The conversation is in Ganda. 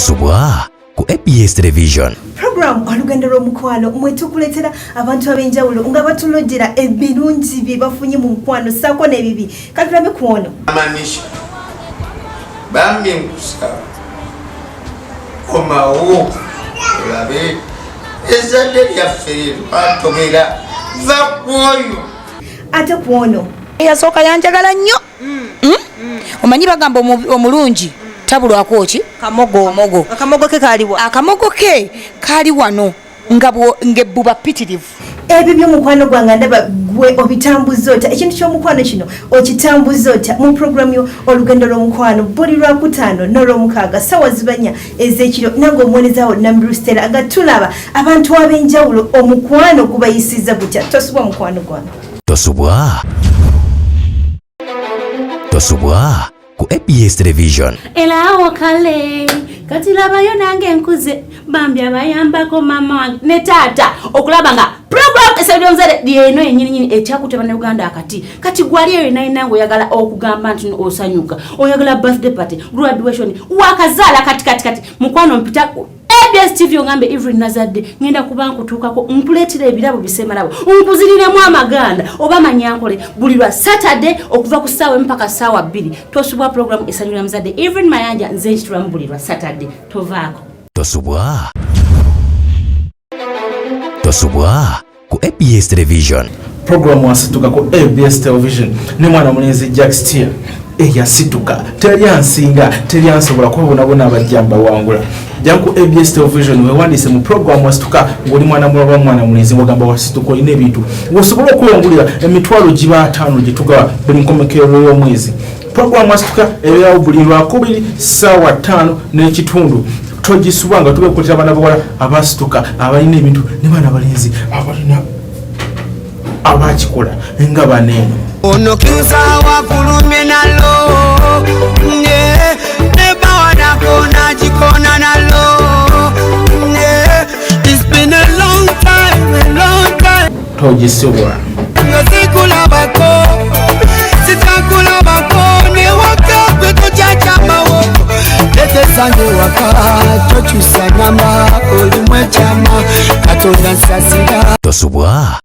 Tosubwa ku ABS Television. Program olugendo lw'omukwano mwetukuletera abantu ab'enjawulo nga batulojera ebirungi bye bafunye mu mukwano ssaako n'ebibi. Katulabe ku ono. Amanisha bambi nkusa omawo olabe ezadde lyaffe batogera vakwoyo Ate ku ono. Eyasooka yanjagala nnyo. Omanyi bagamba omulungi tabulwako ki? Akamogo ke kaliwa. Akamogo ke kali wano ng'ebbuba pitirivu. Ebyo by'omukwano gwange ndaba gwe obitambuza otya. Ekintu ky'omukwano kino okitambuza otya mu programu yo olugendo lw'omukwano buli Lwakutaano n'Olwomukaaga ssaawa zibanya ez'ekiro nange omuweerezaawo Nambiru Stella nga tulaba abantu ab'enjawulo omukwano gubayisiza gutya. Tosubwa mukwano gwange. Tosubwa ku ABS Television. Ela wakale kati labayo nange nkuze bambi abayambako mama wange ne taata okulaba nga program esadio mzade dieno yenyini ekyakuteba ne Uganda akati kati gwali eyo nango oyagala okugamba nti osanyuka oyagala birthday party graduation wakazala kati mukwano mpita ABS TV ongambe every nazadde ngenda kubanku tukako nkuletira ebirabo bisemalabo nkuziriramu amaganda oba manyankole buli lwa Saturday okuva ku ssaawa mpaka ssaawa 2 tosubwa program esanira mzadde even mayanja nze nchitulamu buli lwa Saturday tovaako. Tosubwa ku ABS Television. Program wasituka ku ABS Television ne mwana mulenzi Jack Steer eyasituka teryansobola kubona abajjamba wangula janku ABS Television wewandise mu program wasituka ngoli mwana mulenzi ngogamba wasituka ine ebintu wosobola okwongulira emitwalo giba 5 gituga buli nkomekero y'omwezi. Program wasituka ebeerawo buli Lwakubiri ssaawa 5 n'ekitundu. Togisubanga tube kuletera abana bawala abasituka abalina ebintu ne bana balenzi abalina abakikola nga baneeno ono kizawa kulumye nalo ne bawana kona jikona nalo it's been a long time togisobola sikula bako ne waka kweto chachamawo lete sanje waka chochusanyama olimwe chama katonda nsasira. Tosubwa